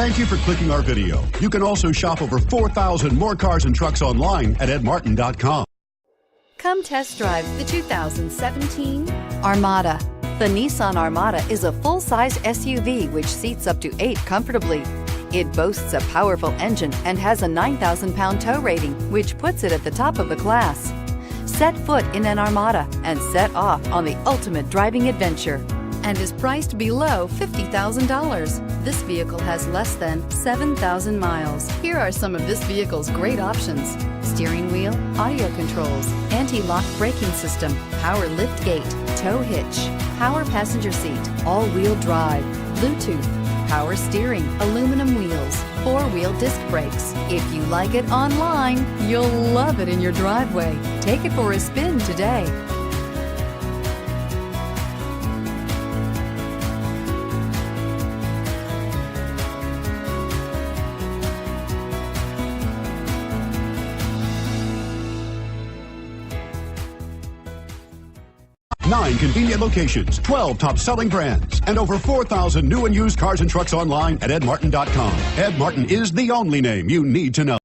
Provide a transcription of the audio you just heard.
Thank you for clicking our video. You can also shop over 4,000 more cars and trucks online at edmartin.com. Come test drive the 2017 Armada. The Nissan Armada is a full-size SUV which seats up to 8 comfortably. It boasts a powerful engine and has a 9,000-pound tow rating, which puts it at the top of the class. Set foot in an Armada and set off on the ultimate driving adventure, and is priced below $50,000. This vehicle has less than 7,000 miles. Here are some of this vehicle's great options: steering wheel audio controls, anti-lock braking system, power lift gate, tow hitch, power passenger seat, all-wheel drive, Bluetooth, power steering, aluminum wheels, 4-wheel disc brakes. If you like it online, you'll love it in your driveway. Take it for a spin today. Nine convenient locations, 12 top-selling brands, and over 4,000 new and used cars and trucks online at edmartin.com. Ed Martin is the only name you need to know.